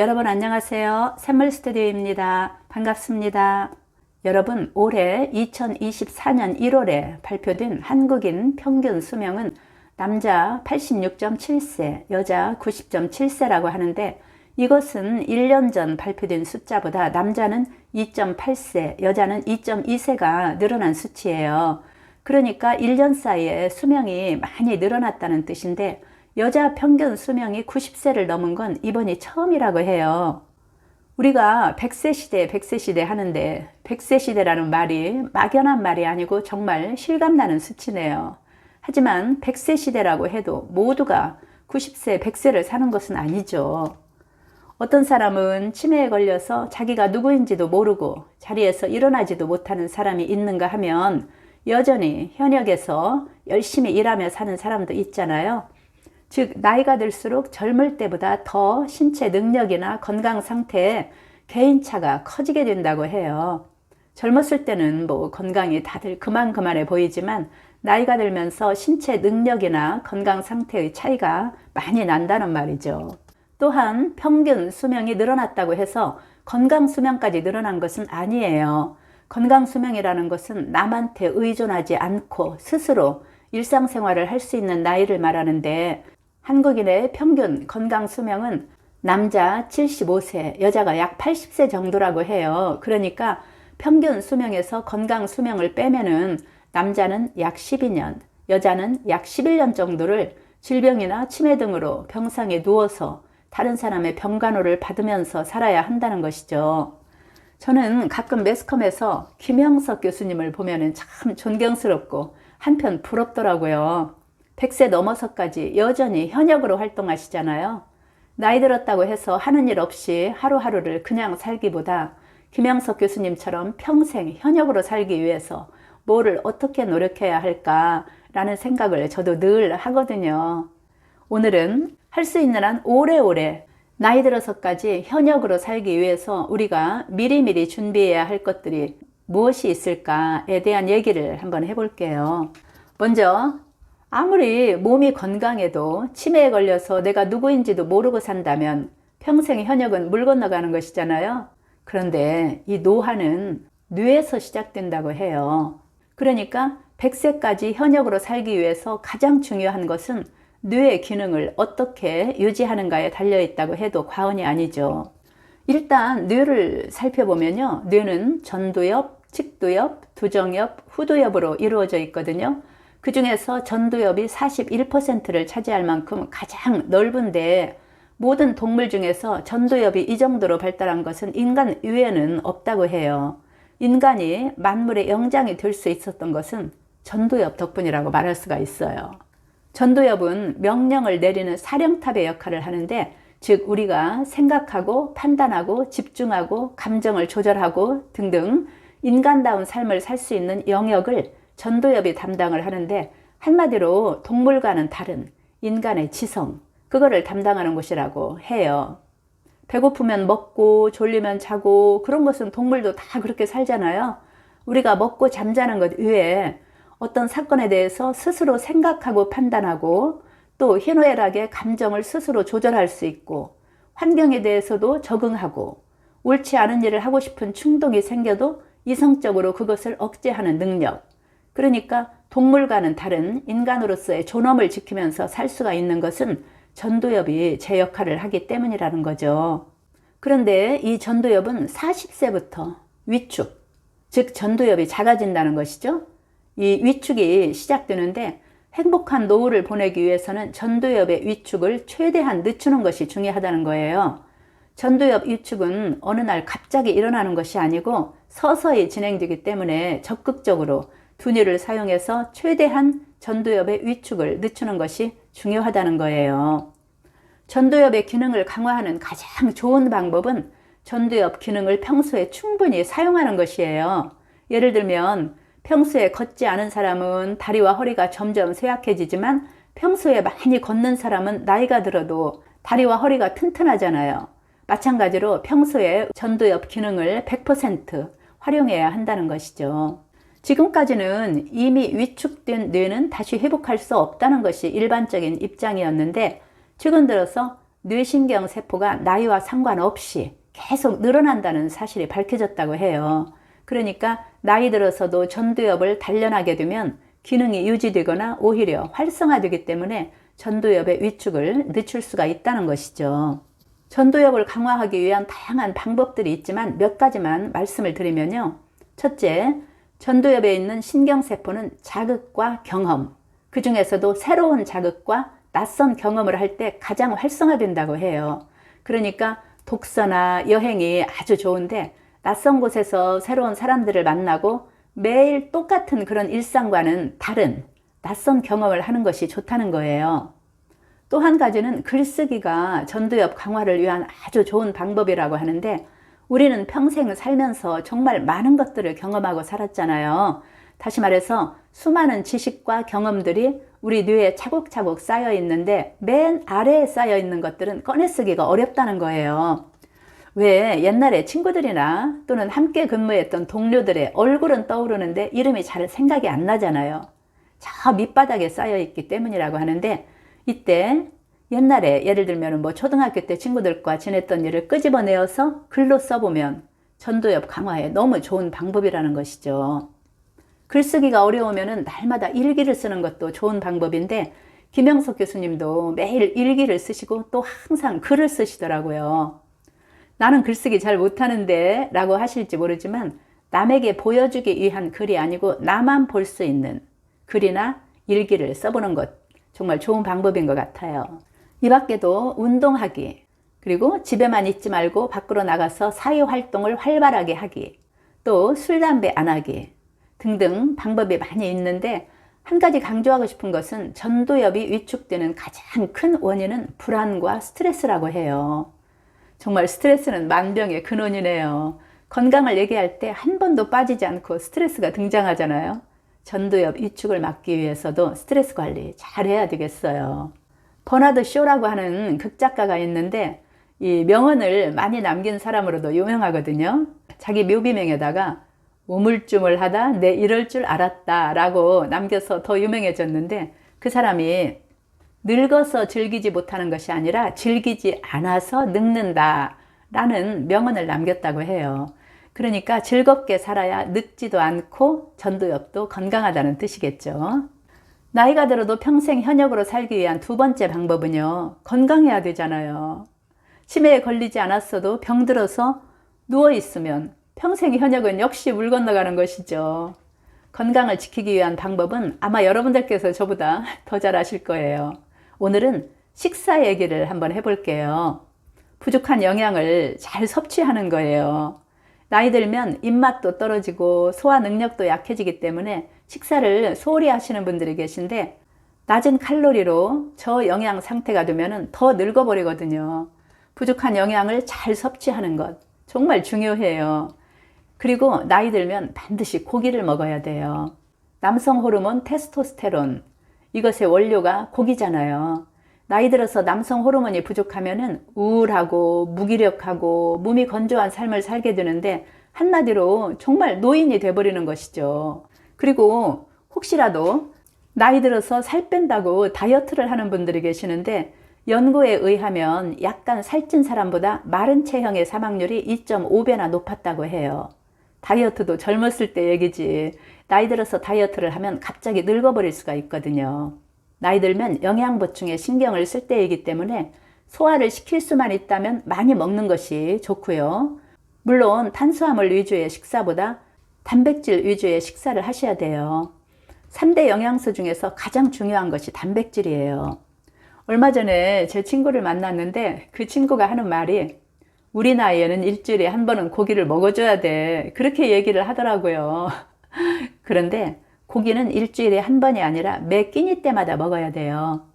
여러분 안녕하세요. 샘물 스튜디오입니다. 반갑습니다. 여러분, 올해 2024년 1월에 발표된 한국인 평균 수명은 남자 86.7세, 여자 90.7세라고 하는데, 이것은 1년 전 발표된 숫자보다 남자는 2.8세, 여자는 2.2세가 늘어난 수치예요. 그러니까 1년 사이에 수명이 많이 늘어났다는 뜻인데, 여자 평균 수명이 90세를 넘은 건 이번이 처음이라고 해요. 우리가 100세 시대, 100세 시대 하는데 100세 시대라는 말이 막연한 말이 아니고 정말 실감나는 수치네요. 하지만 100세 시대라고 해도 모두가 90세, 100세를 사는 것은 아니죠. 어떤 사람은 치매에 걸려서 자기가 누구인지도 모르고 자리에서 일어나지도 못하는 사람이 있는가 하면 여전히 현역에서 열심히 일하며 사는 사람도 있잖아요. 즉, 나이가 들수록 젊을 때보다 더 신체 능력이나 건강 상태에 개인차가 커지게 된다고 해요. 젊었을 때는 건강이 다들 그만해 보이지만 나이가 들면서 신체 능력이나 건강 상태의 차이가 많이 난다는 말이죠. 또한 평균 수명이 늘어났다고 해서 건강 수명까지 늘어난 것은 아니에요. 건강 수명이라는 것은 남한테 의존하지 않고 스스로 일상생활을 할 수 있는 나이를 말하는데, 한국인의 평균 건강 수명은 남자 75세, 여자가 약 80세 정도라고 해요. 그러니까 평균 수명에서 건강 수명을 빼면은 남자는 약 12년, 여자는 약 11년 정도를 질병이나 치매 등으로 병상에 누워서 다른 사람의 병간호를 받으면서 살아야 한다는 것이죠. 저는 가끔 매스컴에서 김형석 교수님을 보면은 참 존경스럽고 한편 부럽더라고요. 100세 넘어서까지 여전히 현역으로 활동하시잖아요. 나이 들었다고 해서 하는 일 없이 하루하루를 그냥 살기보다 김영석 교수님처럼 평생 현역으로 살기 위해서 뭐를 어떻게 노력해야 할까라는 생각을 저도 늘 하거든요. 오늘은 할 수 있는 한 오래오래 나이 들어서까지 현역으로 살기 위해서 우리가 미리미리 준비해야 할 것들이 무엇이 있을까에 대한 얘기를 한번 해볼게요. 먼저 아무리 몸이 건강해도 치매에 걸려서 내가 누구인지도 모르고 산다면 평생 현역은 물 건너가는 것이잖아요. 그런데 이 노화는 뇌에서 시작된다고 해요. 그러니까 100세까지 현역으로 살기 위해서 가장 중요한 것은 뇌의 기능을 어떻게 유지하는가에 달려있다고 해도 과언이 아니죠. 일단 뇌를 살펴보면요, 뇌는 전두엽, 측두엽, 두정엽, 후두엽으로 이루어져 있거든요. 그 중에서 전두엽이 41%를 차지할 만큼 가장 넓은데, 모든 동물 중에서 전두엽이 이 정도로 발달한 것은 인간 외에는 없다고 해요. 인간이 만물의 영장이 될 수 있었던 것은 전두엽 덕분이라고 말할 수가 있어요. 전두엽은 명령을 내리는 사령탑의 역할을 하는데, 즉 우리가 생각하고 판단하고 집중하고 감정을 조절하고 등등 인간다운 삶을 살 수 있는 영역을 전두엽이 담당을 하는데, 한마디로 동물과는 다른 인간의 지성, 그거를 담당하는 곳이라고 해요. 배고프면 먹고 졸리면 자고, 그런 것은 동물도 다 그렇게 살잖아요. 우리가 먹고 잠자는 것 외에 어떤 사건에 대해서 스스로 생각하고 판단하고, 또 희노애락의 감정을 스스로 조절할 수 있고, 환경에 대해서도 적응하고, 옳지 않은 일을 하고 싶은 충동이 생겨도 이성적으로 그것을 억제하는 능력, 그러니까 동물과는 다른 인간으로서의 존엄을 지키면서 살 수가 있는 것은 전두엽이 제 역할을 하기 때문이라는 거죠. 그런데 이 전두엽은 40세부터 위축, 즉 전두엽이 작아진다는 것이죠. 이 위축이 시작되는데, 행복한 노후를 보내기 위해서는 전두엽의 위축을 최대한 늦추는 것이 중요하다는 거예요. 전두엽 위축은 어느 날 갑자기 일어나는 것이 아니고 서서히 진행되기 때문에 적극적으로 두뇌를 사용해서 최대한 전두엽의 위축을 늦추는 것이 중요하다는 거예요. 전두엽의 기능을 강화하는 가장 좋은 방법은 전두엽 기능을 평소에 충분히 사용하는 것이에요. 예를 들면 평소에 걷지 않은 사람은 다리와 허리가 점점 쇠약해지지만, 평소에 많이 걷는 사람은 나이가 들어도 다리와 허리가 튼튼하잖아요. 마찬가지로 평소에 전두엽 기능을 100% 활용해야 한다는 것이죠. 지금까지는 이미 위축된 뇌는 다시 회복할 수 없다는 것이 일반적인 입장이었는데, 최근 들어서 뇌신경 세포가 나이와 상관없이 계속 늘어난다는 사실이 밝혀졌다고 해요. 그러니까 나이 들어서도 전두엽을 단련하게 되면 기능이 유지되거나 오히려 활성화되기 때문에 전두엽의 위축을 늦출 수가 있다는 것이죠. 전두엽을 강화하기 위한 다양한 방법들이 있지만 몇 가지만 말씀을 드리면요. 첫째, 전두엽에 있는 신경세포는 자극과 경험, 그 중에서도 새로운 자극과 낯선 경험을 할 때 가장 활성화된다고 해요. 그러니까 독서나 여행이 아주 좋은데 낯선 곳에서 새로운 사람들을 만나고 매일 똑같은 그런 일상과는 다른 낯선 경험을 하는 것이 좋다는 거예요. 또 한 가지는 글쓰기가 전두엽 강화를 위한 아주 좋은 방법이라고 하는데 우리는 평생 살면서 정말 많은 것들을 경험하고 살았잖아요. 다시 말해서 수많은 지식과 경험들이 우리 뇌에 차곡차곡 쌓여 있는데 맨 아래에 쌓여 있는 것들은 꺼내 쓰기가 어렵다는 거예요. 왜 옛날에 친구들이나 또는 함께 근무했던 동료들의 얼굴은 떠오르는데 이름이 잘 생각이 안 나잖아요. 저 밑바닥에 쌓여 있기 때문이라고 하는데 이때 옛날에 예를 들면 초등학교 때 친구들과 지냈던 일을 끄집어내어서 글로 써보면 전두엽 강화에 너무 좋은 방법이라는 것이죠. 글쓰기가 어려우면 날마다 일기를 쓰는 것도 좋은 방법인데 김영석 교수님도 매일 일기를 쓰시고 또 항상 글을 쓰시더라고요. 나는 글쓰기 잘 못하는데 라고 하실지 모르지만 남에게 보여주기 위한 글이 아니고 나만 볼 수 있는 글이나 일기를 써보는 것 정말 좋은 방법인 것 같아요. 이 밖에도 운동하기, 그리고 집에만 있지 말고 밖으로 나가서 사회활동을 활발하게 하기, 또 술, 담배 안 하기 등등 방법이 많이 있는데 한 가지 강조하고 싶은 것은 전두엽이 위축되는 가장 큰 원인은 불안과 스트레스라고 해요. 정말 스트레스는 만병의 근원이네요. 건강을 얘기할 때 한 번도 빠지지 않고 스트레스가 등장하잖아요. 전두엽 위축을 막기 위해서도 스트레스 관리 잘 해야 되겠어요. 버나드 쇼라고 하는 극작가가 있는데 이 명언을 많이 남긴 사람으로도 유명하거든요. 자기 묘비명에다가 우물쭈물하다 내 이럴 줄 알았다 라고 남겨서 더 유명해졌는데 그 사람이 늙어서 즐기지 못하는 것이 아니라 즐기지 않아서 늙는다 라는 명언을 남겼다고 해요. 그러니까 즐겁게 살아야 늙지도 않고 전두엽도 건강하다는 뜻이겠죠. 나이가 들어도 평생 현역으로 살기 위한 두 번째 방법은요. 건강해야 되잖아요. 치매에 걸리지 않았어도 병들어서 누워있으면 평생 현역은 역시 물 건너가는 것이죠. 건강을 지키기 위한 방법은 아마 여러분들께서 저보다 더 잘 아실 거예요. 오늘은 식사 얘기를 한번 해볼게요. 부족한 영양을 잘 섭취하는 거예요. 나이 들면 입맛도 떨어지고 소화 능력도 약해지기 때문에 식사를 소홀히 하시는 분들이 계신데 낮은 칼로리로 저영양 상태가 되면 더 늙어버리거든요. 부족한 영양을 잘 섭취하는 것 정말 중요해요. 그리고 나이 들면 반드시 고기를 먹어야 돼요. 남성 호르몬 테스토스테론, 이것의 원료가 고기잖아요. 나이 들어서 남성 호르몬이 부족하면 우울하고 무기력하고 몸이 건조한 삶을 살게 되는데 한마디로 정말 노인이 돼버리는 것이죠. 그리고 혹시라도 나이 들어서 살 뺀다고 다이어트를 하는 분들이 계시는데 연구에 의하면 약간 살찐 사람보다 마른 체형의 사망률이 2.5배나 높았다고 해요. 다이어트도 젊었을 때 얘기지. 나이 들어서 다이어트를 하면 갑자기 늙어버릴 수가 있거든요. 나이 들면 영양 보충에 신경을 쓸 때이기 때문에 소화를 시킬 수만 있다면 많이 먹는 것이 좋고요. 물론 탄수화물 위주의 식사보다 단백질 위주의 식사를 하셔야 돼요. 3대 영양소 중에서 가장 중요한 것이 단백질이에요. 얼마 전에 제 친구를 만났는데 그 친구가 하는 말이 우리 나이에는 일주일에 한 번은 고기를 먹어줘야 돼. 그렇게 얘기를 하더라고요. 그런데 고기는 일주일에 한 번이 아니라 매 끼니 때마다 먹어야 돼요.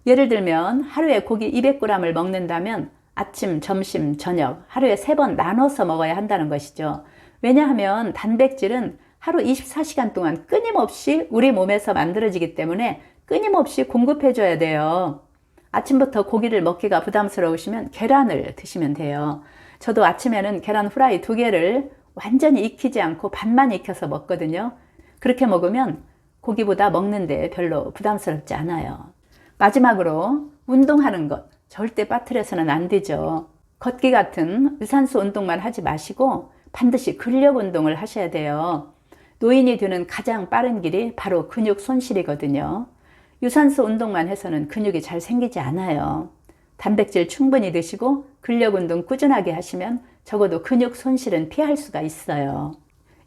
예를 들면 하루에 고기 200g을 먹는다면 아침, 점심, 저녁 하루에 3번 나눠서 먹어야 한다는 것이죠. 왜냐하면 단백질은 하루 24시간 동안 끊임없이 우리 몸에서 만들어지기 때문에 끊임없이 공급해줘야 돼요. 아침부터 고기를 먹기가 부담스러우시면 계란을 드시면 돼요. 저도 아침에는 계란 후라이 2개를 완전히 익히지 않고 반만 익혀서 먹거든요. 그렇게 먹으면 고기보다 먹는데 별로 부담스럽지 않아요. 마지막으로 운동하는 것. 절대 빠뜨려서는 안 되죠. 걷기 같은 유산소 운동만 하지 마시고 반드시 근력 운동을 하셔야 돼요. 노인이 되는 가장 빠른 길이 바로 근육 손실이거든요. 유산소 운동만 해서는 근육이 잘 생기지 않아요. 단백질 충분히 드시고 근력 운동 꾸준하게 하시면 적어도 근육 손실은 피할 수가 있어요.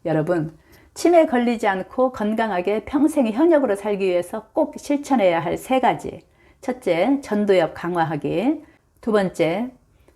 여러분, 치매 걸리지 않고 건강하게 평생 현역으로 살기 위해서 꼭 실천해야 할 3가지. 첫째, 전도엽 강화하기. 두 번째,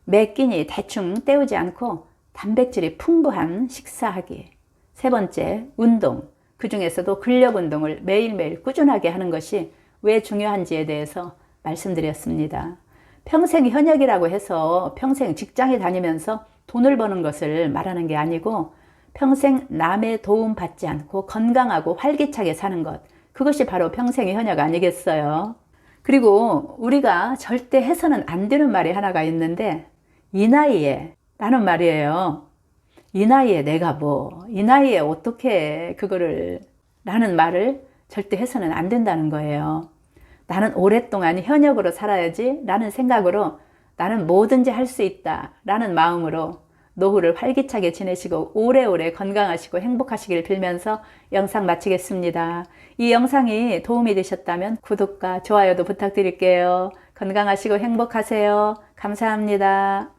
매 끼니 대충 때우지 않고 단백질이 풍부한 식사하기. 세 번째, 운동. 그 중에서도 근력 운동을 매일매일 꾸준하게 하는 것이 왜 중요한지에 대해서 말씀드렸습니다. 평생 현역이라고 해서 평생 직장에 다니면서 돈을 버는 것을 말하는 게 아니고 평생 남의 도움 받지 않고 건강하고 활기차게 사는 것, 그것이 바로 평생의 현역 아니겠어요? 그리고 우리가 절대 해서는 안 되는 말이 하나가 있는데 이 나이에 라는 말이에요. 이 나이에 내가 뭐, 이 나이에 어떻게 그거를 라는 말을 절대 해서는 안 된다는 거예요. 나는 오랫동안 현역으로 살아야지 라는 생각으로 나는 뭐든지 할 수 있다 라는 마음으로 노후를 활기차게 지내시고 오래오래 건강하시고 행복하시길 빌면서 영상 마치겠습니다. 이 영상이 도움이 되셨다면 구독과 좋아요도 부탁드릴게요. 건강하시고 행복하세요. 감사합니다.